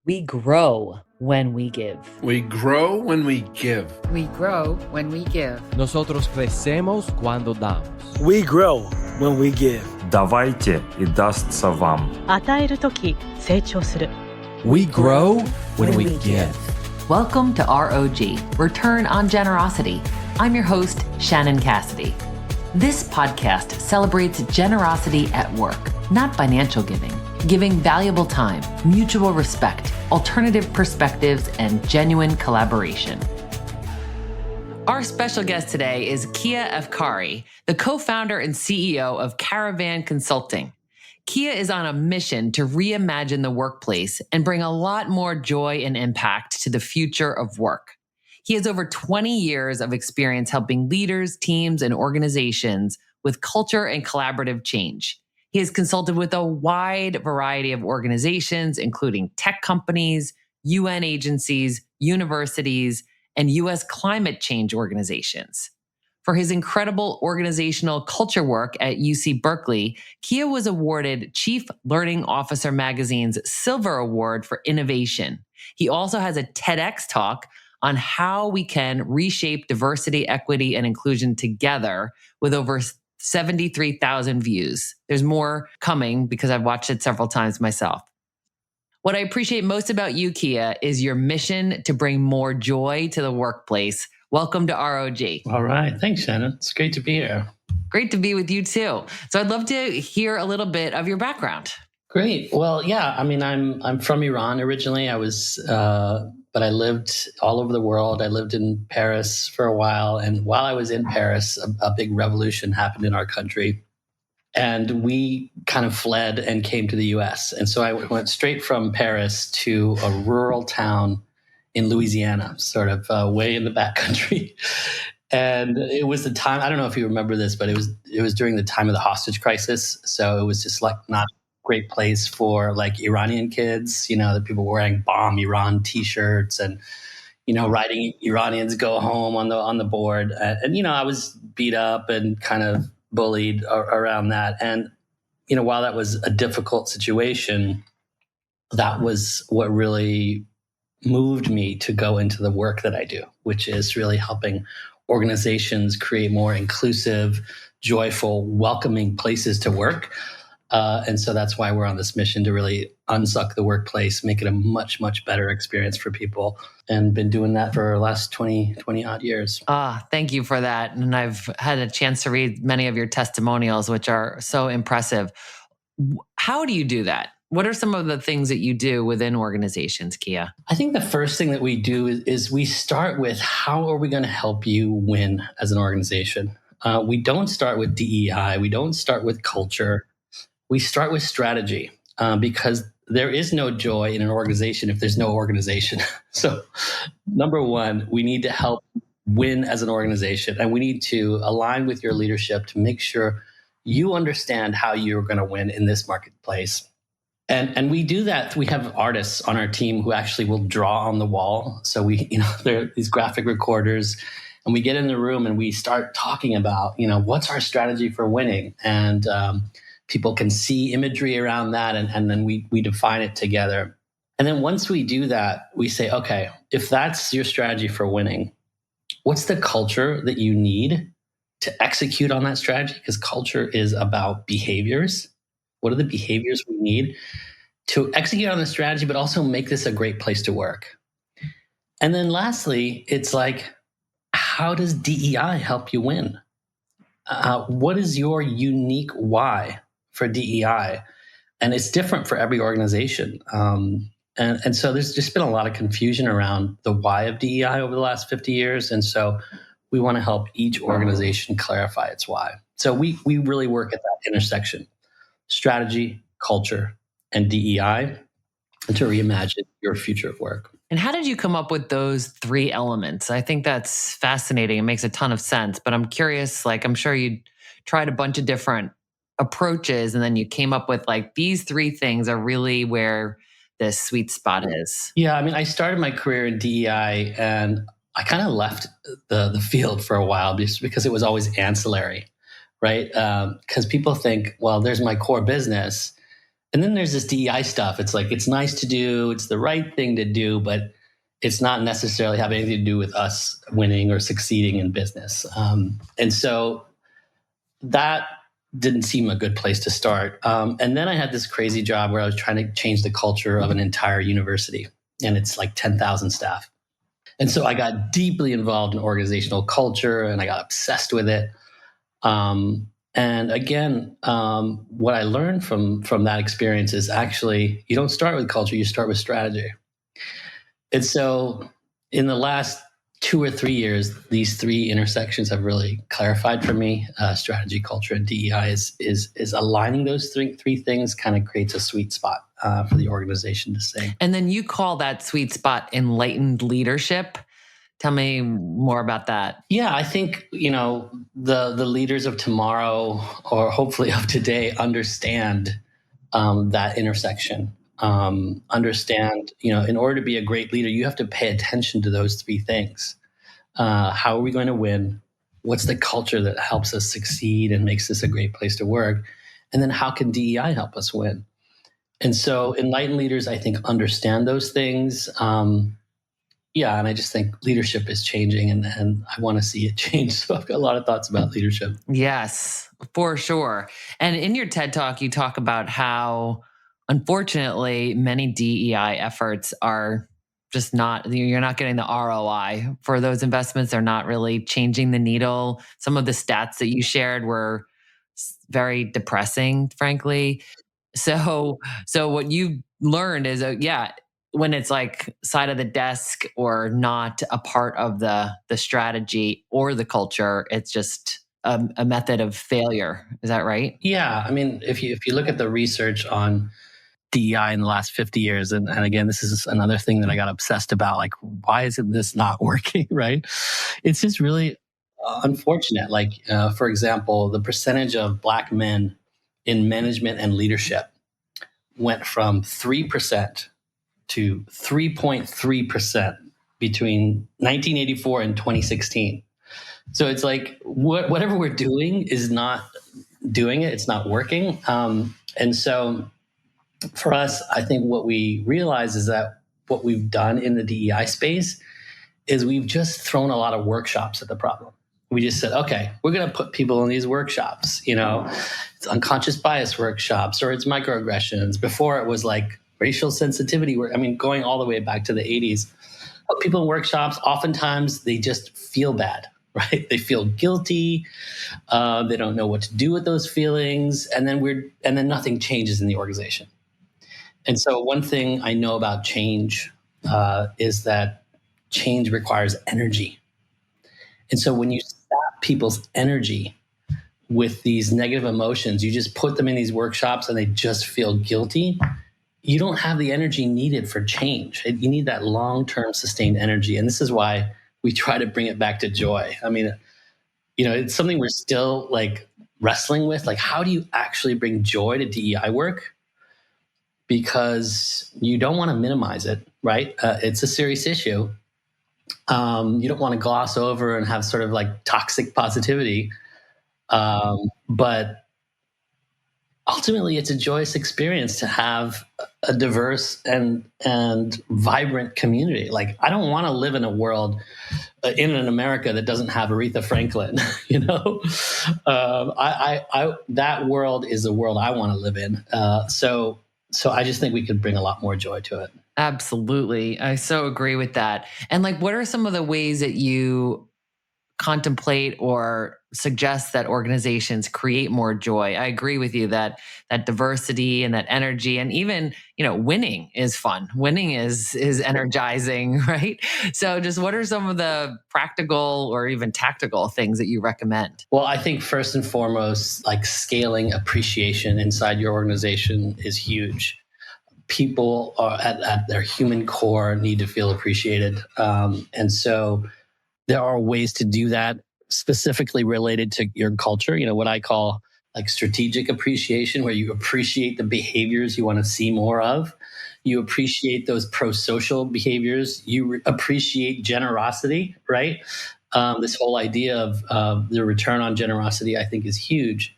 We grow when we give. We grow when we give. We grow when we give. Nosotros crecemos cuando damos. We grow when we give. Давайте, и дастся вам. 与えるとき成長する。 We grow when we give. Welcome to R.O.G, Return on Generosity. I'm your host, Shannon Cassidy. This podcast celebrates generosity at work, not financial giving valuable time, mutual respect, alternative perspectives, and genuine collaboration. Our special guest today is Kia Afcari, the co-founder and CEO of Caravann Consulting. Kia is on a mission to reimagine the workplace and bring a lot more joy and impact to the future of work. He has over 20 years of experience helping leaders, teams, and organizations with culture and collaborative change. He has consulted with a wide variety of organizations, including tech companies, UN agencies, universities, and U.S. climate change organizations. For his incredible organizational culture work at UC Berkeley, Kia was awarded Chief Learning Officer Magazine's Silver Award for Innovation. He also has a TEDx talk on how we can reshape diversity, equity, and inclusion together with over 73,000 views. There's more coming because I've watched it several times myself. What I appreciate most about you, Kia, is your mission to bring more joy to the workplace. Welcome to R.O.G. All right. Thanks, Shannon. It's great to be here. Great to be with you too. So I'd love to hear a little bit of your background. Great. Well, yeah. I mean, I'm from Iran originally. But I lived all over the world. I lived in Paris for a while, and while I was in Paris, a big revolution happened in our country, and we kind of fled and came to the U.S. And so I went straight from Paris to a rural town in Louisiana, sort of way in the backcountry. And it was the time, I don't know if you remember this, but it was during the time of the hostage crisis. So it was just like not a great place for like Iranian kids, the people wearing Bomb Iran T-shirts and, writing Iranians go home on the board. And I was beat up and kind of bullied around that. And, while that was a difficult situation, that was what really moved me to go into the work that I do, which is really helping organizations create more inclusive, joyful, welcoming places to work. And so that's why we're on this mission to really unsuck the workplace, make it a much, much better experience for people, and been doing that for the last 20 odd years. Thank you for that. And I've had a chance to read many of your testimonials, which are so impressive. How do you do that? What are some of the things that you do within organizations, Kia? I think the first thing that we do is we start with how are we going to help you win as an organization? We don't start with DEI. We don't start with culture. We start with strategy because there is no joy in an organization if there's no organization. So number one, we need to help win as an organization, and we need to align with your leadership to make sure you understand how you're going to win in this marketplace. And we do that. We have artists on our team who actually will draw on the wall. So they're these graphic recorders, and we get in the room and we start talking about, what's our strategy for winning? And people can see imagery around that, and then we define it together. And then once we do that, we say, okay, if that's your strategy for winning, what's the culture that you need to execute on that strategy? Because culture is about behaviors. What are the behaviors we need to execute on the strategy, but also make this a great place to work? And then lastly, it's like, how does DEI help you win? What is your unique why for DEI? And it's different for every organization. And so there's just been a lot of confusion around the why of DEI over the last 50 years. And so we want to help each organization clarify its why. So we really work at that intersection: strategy, culture, and DEI, to reimagine your future of work. And how did you come up with those three elements? I think that's fascinating. It makes a ton of sense, but I'm curious, I'm sure you tried a bunch of different approaches and then you came up with these three things are really where the sweet spot is. Yeah. I mean, I started my career in DEI and I kind of left the field for a while just because it was always ancillary, right? Because people think, well, there's my core business. And then there's this DEI stuff. It's like, it's nice to do, it's the right thing to do, but it's not necessarily have anything to do with us winning or succeeding in business. And so that didn't seem a good place to start. And then I had this crazy job where I was trying to change the culture of an entire university, and it's like 10,000 staff. And so I got deeply involved in organizational culture, and I got obsessed with it. And again, what I learned from that experience is actually you don't start with culture, you start with strategy. And so in the last 2 or 3 years, these three intersections have really clarified for me. Strategy, culture, and DEI is aligning those three things kind of creates a sweet spot for the organization to sing. And then you call that sweet spot enlightened leadership. Tell me more about that. Yeah, I think, the leaders of tomorrow, or hopefully of today, understand that intersection. Understand, in order to be a great leader, you have to pay attention to those three things. How are we going to win? What's the culture that helps us succeed and makes this a great place to work? And then how can DEI help us win? And so enlightened leaders, I think, understand those things. And I just think leadership is changing, and I want to see it change. So I've got a lot of thoughts about leadership. Yes, for sure. And in your TED Talk, you talk about how, unfortunately, many DEI efforts are just you're not getting the ROI for those investments. They're not really changing the needle. Some of the stats that you shared were very depressing, frankly. So what you learned is, when it's like side of the desk or not a part of the strategy or the culture, it's just a method of failure. Is that right? Yeah. I mean, if you look at the research on DEI in the last 50 years, and again, this is another thing that I got obsessed about, like, why is this not working, right? It's just really unfortunate. Like, for example, the percentage of Black men in management and leadership went from 3% to 3.3% between 1984 and 2016. So it's like whatever we're doing is not doing it. It's not working. And so for us, I think what we realize is that what we've done in the DEI space is we've just thrown a lot of workshops at the problem. We just said, okay, we're going to put people in these workshops, it's unconscious bias workshops, or it's microaggressions. Before it was like racial sensitivity work. I mean, going all the way back to the 80s, people in workshops, oftentimes they just feel bad, right? They feel guilty. They don't know what to do with those feelings. And then nothing changes in the organization. And so one thing I know about change is that change requires energy. And so when you sap people's energy with these negative emotions, you just put them in these workshops and they just feel guilty. You don't have the energy needed for change. You need that long-term sustained energy. And this is why we try to bring it back to joy. I mean, it's something we're still like wrestling with. Like, how do you actually bring joy to DEI work? Because you don't want to minimize it, right? It's a serious issue. You don't want to gloss over and have sort of like toxic positivity. But ultimately, it's a joyous experience to have a diverse and vibrant community. Like, I don't want to live in a world, in an America that doesn't have Aretha Franklin. That world is the world I want to live in. So I just think we could bring a lot more joy to it. Absolutely. I so agree with that. And like, what are some of the ways that you contemplate or suggest that organizations create more joy? I agree with you that diversity and that energy, and even, winning is fun. Winning is energizing, right? So just what are some of the practical or even tactical things that you recommend? Well, I think first and foremost, like scaling appreciation inside your organization is huge. People are at their human core need to feel appreciated. And so there are ways to do that specifically related to your culture, what I call like strategic appreciation, where you appreciate the behaviors you want to see more of. You appreciate those pro-social behaviors. You appreciate generosity, right? This whole idea of the return on generosity, I think, is huge.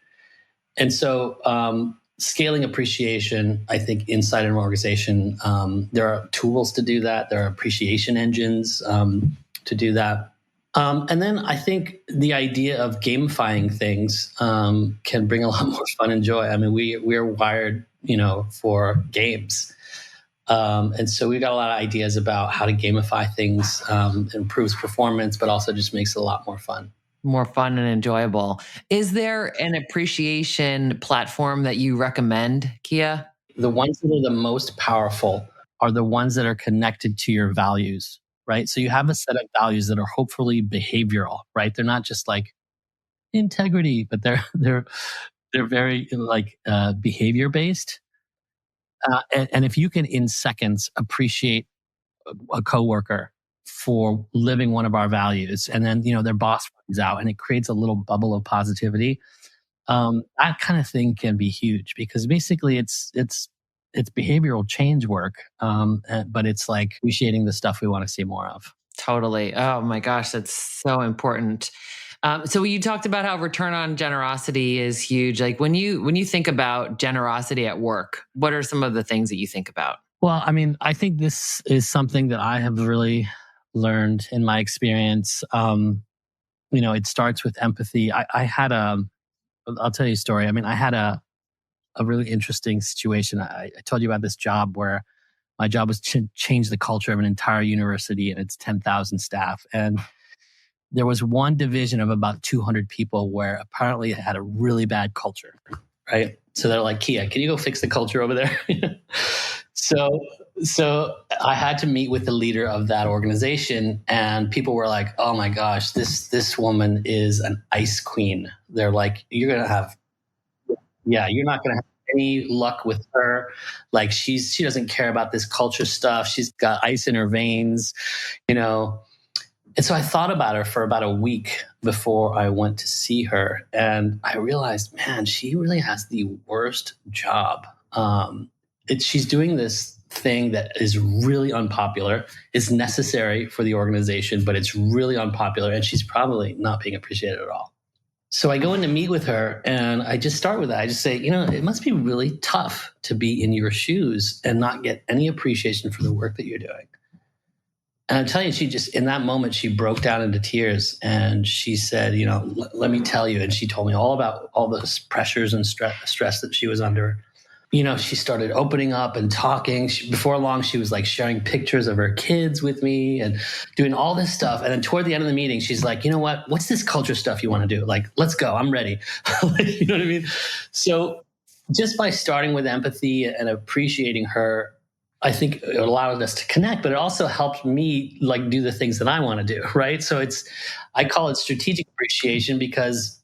And so scaling appreciation, I think inside an organization, there are tools to do that. There are appreciation engines to do that. And then I think the idea of gamifying things can bring a lot more fun and joy. I mean, we're wired, for games. And so we've got a lot of ideas about how to gamify things, improves performance, but also just makes it a lot more fun. More fun and enjoyable. Is there an appreciation platform that you recommend, Kia? The ones that are the most powerful are the ones that are connected to your values, right? So you have a set of values that are hopefully behavioral, right? They're not just like integrity, but they're very like behavior based. And if you can in seconds appreciate a coworker for living one of our values, and then their boss finds out, and it creates a little bubble of positivity. That kind of thing can be huge because basically it's behavioral change work, but it's like appreciating the stuff we want to see more of. Totally. Oh my gosh, that's so important. So you talked about how return on generosity is huge. Like when you think about generosity at work, what are some of the things that you think about? Well, I mean, I think this is something that I have really learned in my experience. It starts with empathy. I'll tell you a story. I mean, I had a really interesting situation. I told you about this job where my job was to change the culture of an entire university and its 10,000 staff. And there was one division of about 200 people where apparently it had a really bad culture, right? So they're like, Kia, can you go fix the culture over there? So I had to meet with the leader of that organization, and people were like, "Oh my gosh, this woman is an ice queen." They're like, you're not gonna have any luck with her. Like she doesn't care about this culture stuff. She's got ice in her veins, And so I thought about her for about a week before I went to see her, and I realized, man, she really has the worst job. She's doing this thing that is really unpopular, is necessary for the organization, but it's really unpopular, and she's probably not being appreciated at all. So I go in to meet with her, and I just start with that. I just say, it must be really tough to be in your shoes and not get any appreciation for the work that you're doing. And I'm telling you, she just, in that moment, she broke down into tears, and she said, let me tell you. And she told me all about all the pressures and stress that she was under. She started opening up and talking. Before long, she was like sharing pictures of her kids with me and doing all this stuff. And then toward the end of the meeting, she's like, you know what? What's this culture stuff you want to do? Like, let's go. I'm ready. You know what I mean? So just by starting with empathy and appreciating her, I think it allowed us to connect, but it also helped me like do the things that I want to do, right? So I call it strategic appreciation because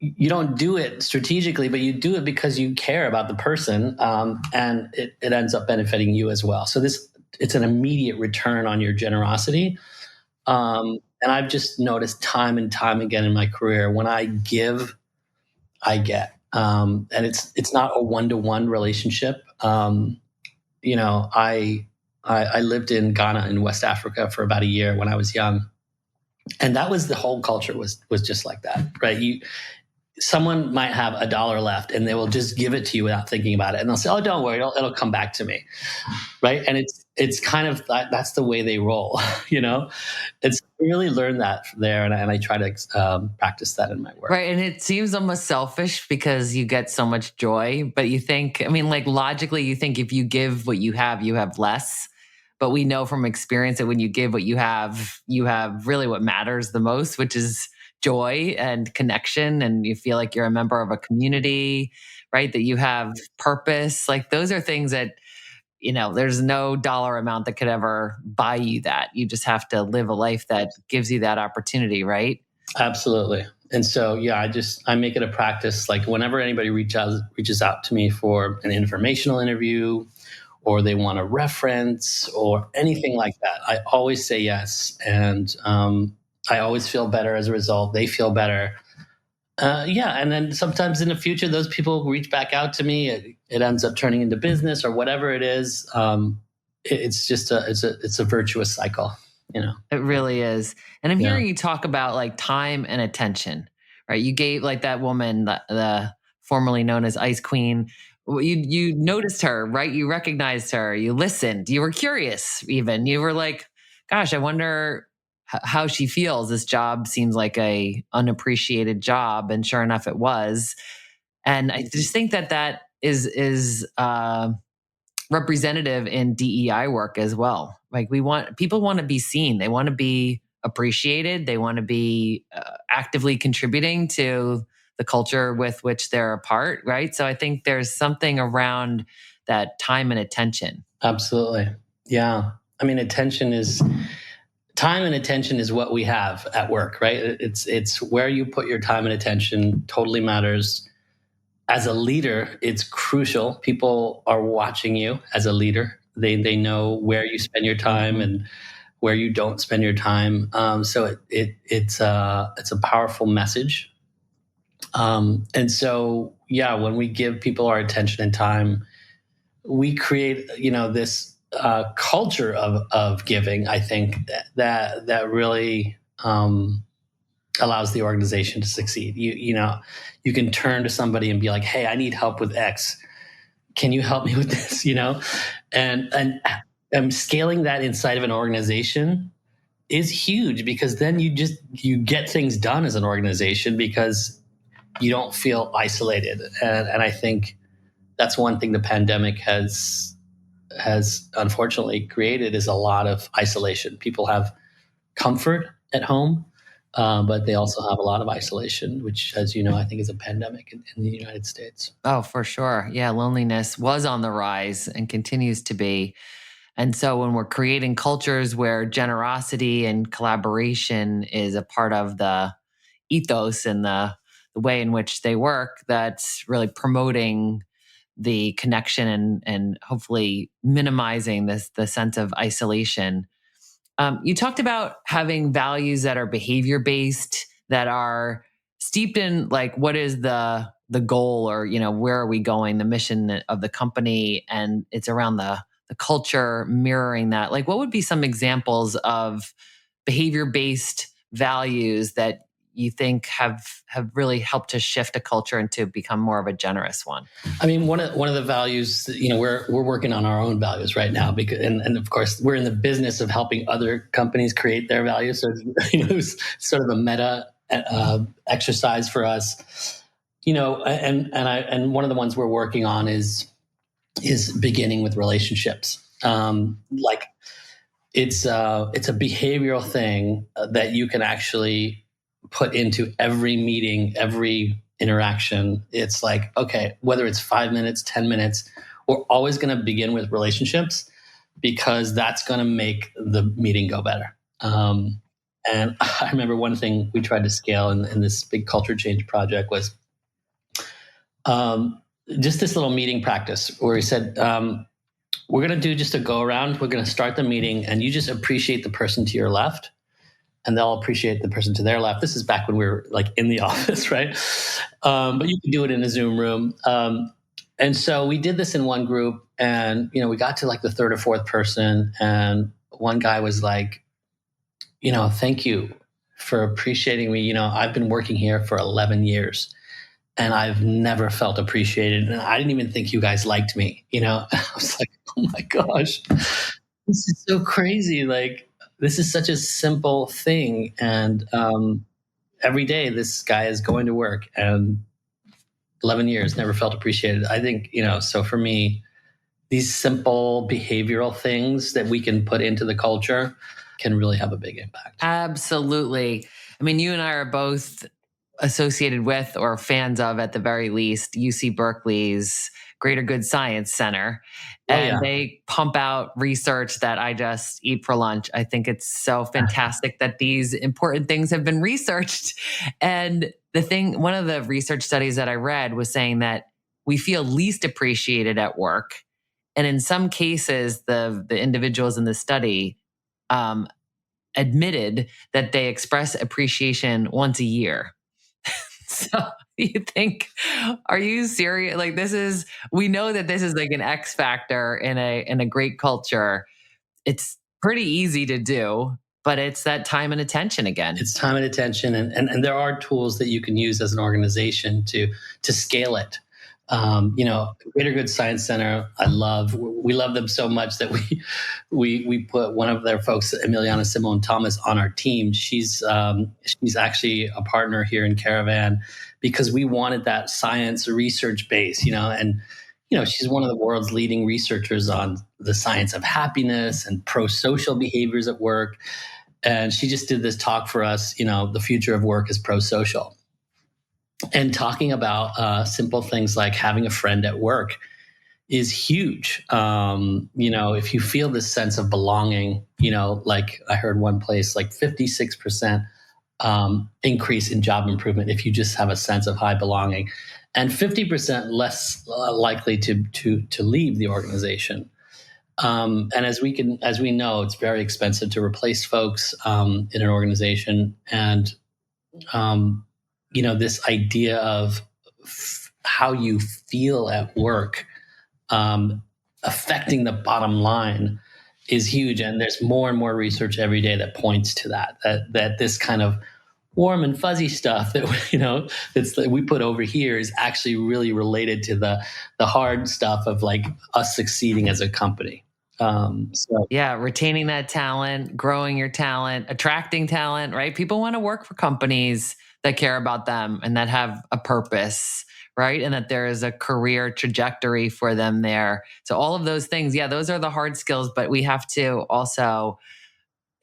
you don't do it strategically, but you do it because you care about the person, and it ends up benefiting you as well. So it's an immediate return on your generosity. And I've just noticed time and time again in my career, when I give, I get. And it's not a one-to-one relationship. I lived in Ghana in West Africa for about a year when I was young. And that was the whole culture was just like that, right? Someone might have $1 left and they will just give it to you without thinking about it. And they'll say, oh, don't worry, it'll come back to me. Right. And it's kind of, that's the way they roll, It's really learned that there. And I try to practice that in my work. Right. And it seems almost selfish because you get so much joy, but you think, like logically, you think if you give what you have less. But we know from experience that when you give what you have really what matters the most, which is joy and connection, and you feel like you're a member of a community, right? That you have purpose. Like those are things that, there's no dollar amount that could ever buy you that. You just have to live a life that gives you that opportunity, right? Absolutely. And so, I make it a practice. Like whenever anybody reaches out to me for an informational interview, or they want a reference or anything like that, I always say yes. And I always feel better as a result. They feel better. And then sometimes in the future, those people reach back out to me. It ends up turning into business or whatever it is. It's just it's a virtuous cycle, It really is. And I'm hearing you talk about like time and attention, right? You gave like that woman the formerly known as Ice Queen. You noticed her, right? You recognized her. You listened. You were curious. Even you were like, "Gosh, I wonder how she feels. This job seems like a unappreciated job." And sure enough, it was. And I just think that is representative in DEI work as well. Like people want to be seen. They want to be appreciated. They want to be actively contributing to the culture with which they're a part, right? So I think there's something around that time and attention. Absolutely. Yeah. I mean, time and attention is what we have at work, right? It's where you put your time and attention totally matters. As a leader, it's crucial. People are watching you as a leader. They know where you spend your time and where you don't spend your time. So it's a powerful message. And so, yeah, when we give people our attention and time, we create, this culture of giving. I think that really allows the organization to succeed. You can turn to somebody and be like, "Hey, I need help with X. Can you help me with this?" And scaling that inside of an organization is huge, because then you get things done as an organization because you don't feel isolated. And I think that's one thing the pandemic has unfortunately created, is a lot of isolation. People have comfort at home, but they also have a lot of isolation, which, as you know, I think is a pandemic in the United States. Oh, for sure. Yeah, loneliness was on the rise and continues to be. And so when we're creating cultures where generosity and collaboration is a part of the ethos and the way in which they work, that's really promoting the connection and hopefully minimizing the sense of isolation. You talked about having values that are behavior based, that are steeped in like what is the goal, or where are we going, the mission of the company, and it's around the culture mirroring that. Like, what would be some examples of behavior based values that you think have really helped to shift a culture and to become more of a generous one? I mean, one of the values, we're working on our own values right now, because and of course we're in the business of helping other companies create their values. So it's sort of a meta exercise for us. And one of the ones we're working on is beginning with relationships. Like it's a behavioral thing that you can actually put into every meeting, every interaction. It's like, okay, whether it's 5 minutes, 10 minutes, we're always going to begin with relationships, because that's going to make the meeting go better. And I remember one thing we tried to scale in this big culture change project was just this little meeting practice where we said, we're going to do just a go around. We're going to start the meeting and you just appreciate the person to your left, and they'll appreciate the person to their left. This is back when we were like in the office, right? But you can do it in a Zoom room. And so we did this in one group, and, we got to like the third or fourth person, and one guy was like, "Thank you for appreciating me. I've been working here for 11 years and I've never felt appreciated. And I didn't even think you guys liked me." I was like, "Oh my gosh, this is so crazy. Like, this is such a simple thing." And every day this guy is going to work and 11 years never felt appreciated. I think, so for me, these simple behavioral things that we can put into the culture can really have a big impact. Absolutely. I mean, you and I are both associated with, or fans of at the very least, UC Berkeley's Greater Good Science Center. And they pump out research that I just eat for lunch. I think it's so fantastic that these important things have been researched. And one of the research studies that I read was saying that we feel least appreciated at work. And in some cases, the individuals in the study admitted that they express appreciation once a year. So you think, are you serious? Like, we know that this is like an X factor in a great culture. It's pretty easy to do. but it's that time and attention again. It's time and attention, and there are tools that you can use as an organization to scale it. Greater Good Science Center, we love them so much that we put one of their folks, Emiliana Simone Thomas, on our team. She's actually a partner here in Caravann because we wanted that science research base, and she's one of the world's leading researchers on the science of happiness and pro-social behaviors at work. And she just did this talk for us, the future of work is pro-social. And talking about simple things like having a friend at work is huge. If you feel this sense of belonging, like I heard one place, like 56% increase in job improvement if you just have a sense of high belonging, and 50% less likely to leave the organization. And as we know, it's very expensive to replace folks in an organization, and this idea of how you feel at work affecting the bottom line is huge. And there's more and more research every day that points to that this kind of warm and fuzzy stuff that we put over here is actually really related to the hard stuff of like us succeeding as a company. Retaining that talent, growing your talent, attracting talent, right? People want to work for companies that care about them and that have a purpose, right? And that there is a career trajectory for them there. So all of those things, those are the hard skills, but we have to also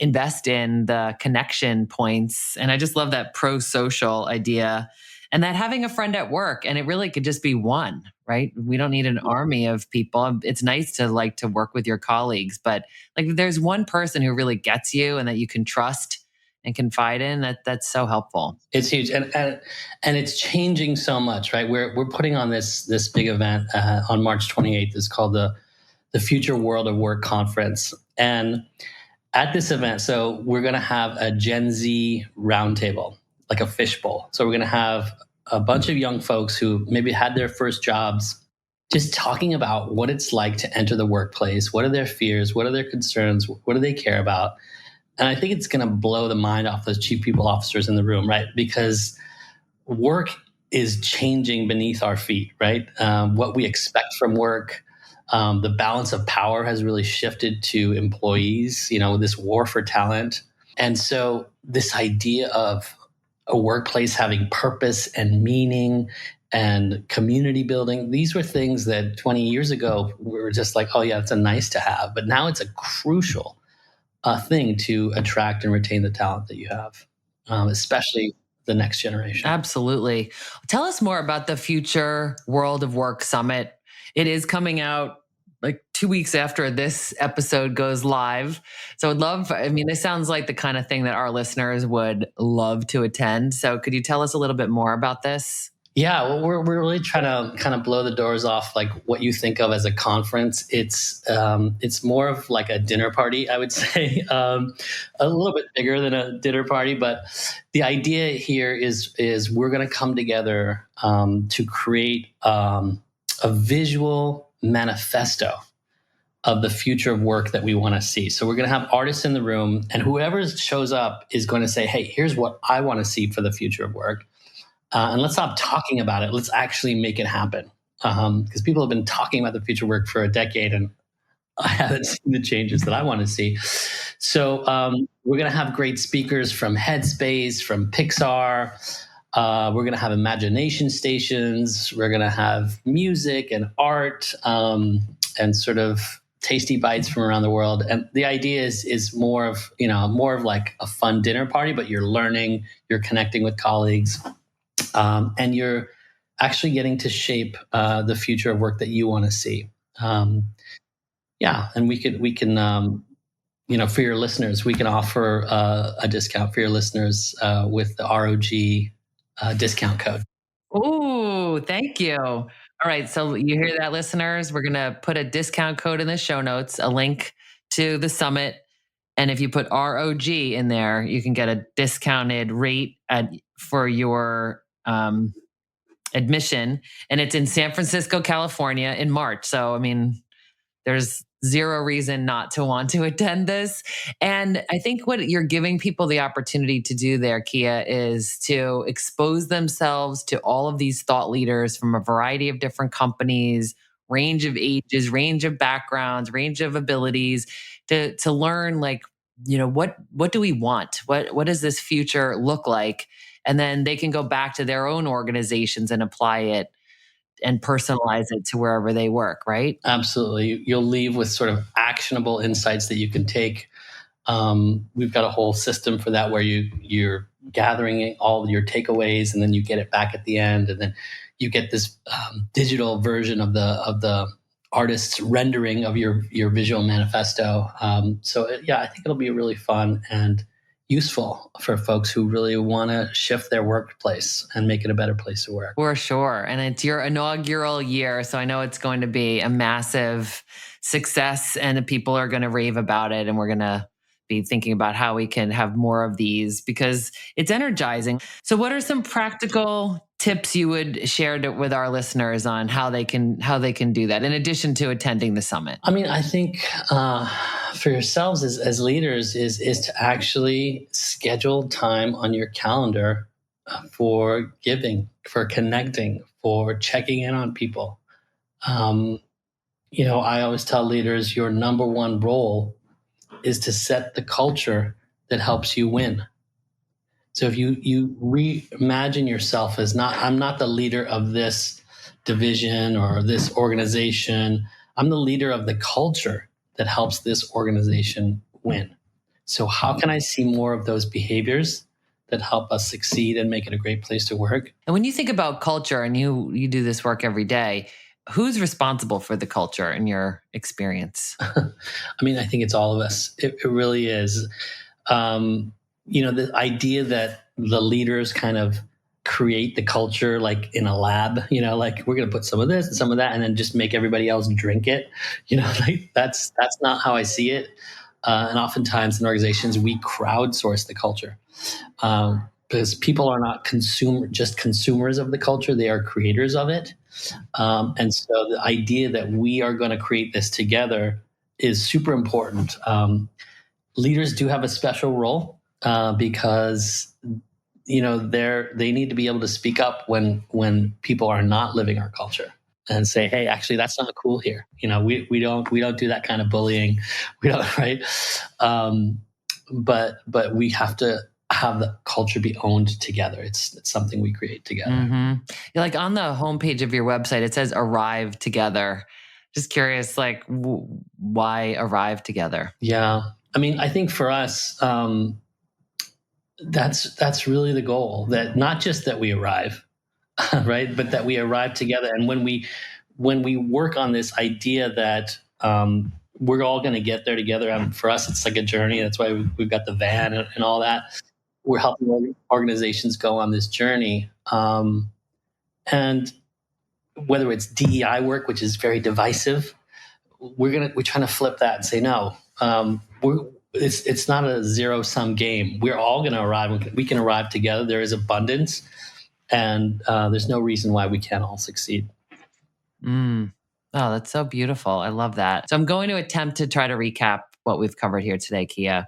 invest in the connection points. And I just love that pro-social idea and that having a friend at work, and it really could just be one, right? We don't need an army of people. It's nice to like to work with your colleagues, but like if there's one person who really gets you and that you can trust and confide in, that's so helpful. It's huge, and it's changing so much, right? We're putting on this big event on March 28th. It's called the Future World of Work Conference, and at this event, so we're going to have a Gen Z roundtable, like a fishbowl. So we're going to have a bunch of young folks who maybe had their first jobs, just talking about what it's like to enter the workplace. What are their fears? What are their concerns? What do they care about? And I think it's going to blow the mind off those chief people officers in the room, right? Because work is changing beneath our feet, right? What we expect from work, the balance of power has really shifted to employees, this war for talent. And so this idea of a workplace having purpose and meaning and community building, these were things that 20 years ago, we were just like, oh yeah, it's a nice to have. But now it's a crucial thing to attract and retain the talent that you have, especially the next generation. Absolutely. Tell us more about the Future World of Work Summit. It is coming out like 2 weeks after this episode goes live. So this sounds like the kind of thing that our listeners would love to attend. So could you tell us a little bit more about this? Yeah, well, we're really trying to kind of blow the doors off like what you think of as a conference. It's more of like a dinner party, I would say, a little bit bigger than a dinner party. But the idea here is we're going to come together to create a visual manifesto of the future of work that we want to see. So we're going to have artists in the room, and whoever shows up is going to say, hey, here's what I want to see for the future of work. And let's stop talking about it. Let's actually make it happen. Because people have been talking about the future of work for a decade, and I haven't seen the changes that I want to see. So we're going to have great speakers from Headspace, from Pixar. We're going to have imagination stations. We're going to have music and art and sort of tasty bites from around the world. And the idea is more of like a fun dinner party, but you're learning, you're connecting with colleagues. And you're actually getting to shape the future of work that you want to see. And we can for your listeners, we can offer a discount for your listeners with the R.O.G discount code. Ooh, thank you. All right, so you hear that, listeners? We're going to put a discount code in the show notes, a link to the summit. And if you put R.O.G in there, you can get a discounted rate for your admission, and it's in San Francisco, California in March. So, there's zero reason not to want to attend this. And I think what you're giving people the opportunity to do there, Kia, is to expose themselves to all of these thought leaders from a variety of different companies, range of ages, range of backgrounds, range of abilities, to learn, like, what do we want? What does this future look like? And then they can go back to their own organizations and apply it and personalize it to wherever they work, right? Absolutely. You'll leave with sort of actionable insights that you can take. We've got a whole system for that where you're gathering all your takeaways, and then you get it back at the end, and then you get this digital version of the artist's rendering of your visual manifesto. I think it'll be really fun and useful for folks who really want to shift their workplace and make it a better place to work. For sure. And it's your inaugural year, so I know it's going to be a massive success, and people are going to rave about it, and we're going to be thinking about how we can have more of these because it's energizing. So what are some practical tips you would share with our listeners on how they can do that in addition to attending the summit? I mean, I think for yourselves as leaders is to actually schedule time on your calendar for giving, for connecting, for checking in on people. I always tell leaders your number one role is to set the culture that helps you win. So if you reimagine yourself as I'm not the leader of this division or this organization. I'm the leader of the culture that helps this organization win. So how can I see more of those behaviors that help us succeed and make it a great place to work? And when you think about culture, and you do this work every day, who's responsible for the culture in your experience? I mean, I think it's all of us. It really is. The idea that the leaders kind of create the culture like in a lab, like we're going to put some of this and some of that and then just make everybody else drink it. Like that's not how I see it. And oftentimes in organizations, we crowdsource the culture because people are not just consumers of the culture. They are creators of it. And so the idea that we are going to create this together is super important. Leaders do have a special role because they need to be able to speak up when people are not living our culture and say, hey, actually, that's not cool here. We don't do that kind of bullying. We don't, right? But we have to have the culture be owned together. It's something we create together. Mm-hmm. You're like on the homepage of your website, it says arrive together. Just curious, like why arrive together? Yeah. I mean, I think for us, that's really the goal, that not just that we arrive, right? But that we arrive together. And when we work on this idea that we're all going to get there together, for us, it's like a journey. That's why we've got the van and all that. We're helping organizations go on this journey. And whether it's DEI work, which is very divisive, we're trying to flip that and say, no, it's not a zero-sum game. We're all going to arrive. We can arrive together. There is abundance, and there's no reason why we can't all succeed. Oh, that's so beautiful. I love that. So I'm going to attempt to try to recap what we've covered here today, Kia.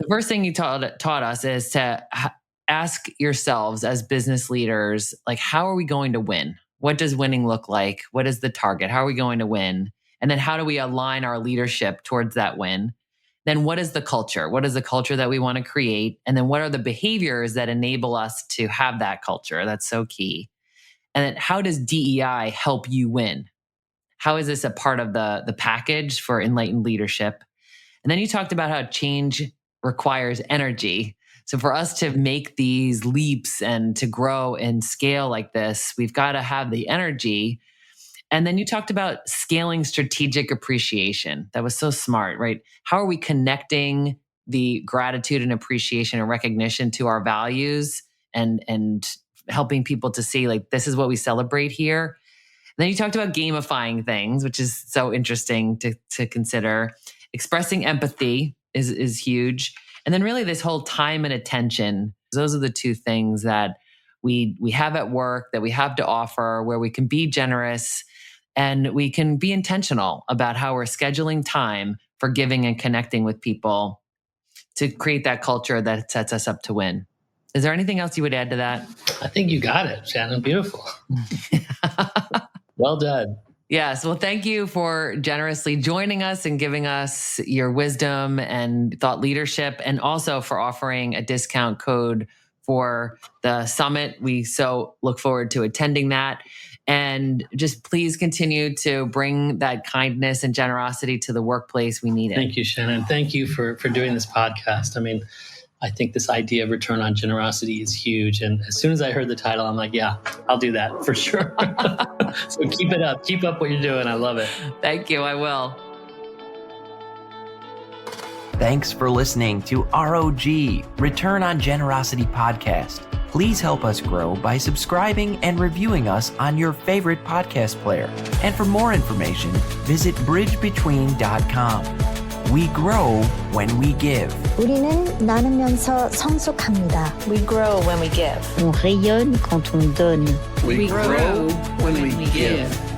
The first thing you taught us is to ask yourselves as business leaders, like, how are we going to win? What does winning look like? What is the target? How are we going to win? And then how do we align our leadership towards that win? Then what is the culture? What is the culture that we want to create? And then what are the behaviors that enable us to have that culture? That's so key. And then how does DEI help you win? How is this a part of the package for enlightened leadership? And then you talked about how change requires energy. So for us to make these leaps and to grow and scale like this, we've got to have the energy. And then you talked about scaling strategic appreciation. That was so smart, right? How are we connecting the gratitude and appreciation and recognition to our values and helping people to see, like, this is what we celebrate here? And then you talked about gamifying things, which is so interesting to consider. Expressing empathy is huge. And then really this whole time and attention. Those are the two things that we have at work, that we have to offer, where we can be generous and we can be intentional about how we're scheduling time for giving and connecting with people to create that culture that sets us up to win. Is there anything else you would add to that? I think you got it, Shannon. Beautiful. Well done. Yes. Well, thank you for generously joining us and giving us your wisdom and thought leadership, and also for offering a discount code for the summit. We so look forward to attending that. And just please continue to bring that kindness and generosity to the workplace. We need it. Thank you, Shannon. Thank you for doing this podcast. I mean, I think this idea of return on generosity is huge. And as soon as I heard the title, I'm like, yeah, I'll do that for sure. So keep it up. Keep up what you're doing. I love it. Thank you. I will. Thanks for listening to R.O.G. Return on Generosity podcast. Please help us grow by subscribing and reviewing us on your favorite podcast player. And for more information, visit bridgebetween.com. We grow when we give. 우리는 나누면서 성숙합니다. We grow when we give. On rayonne quand on donne. We grow when we give.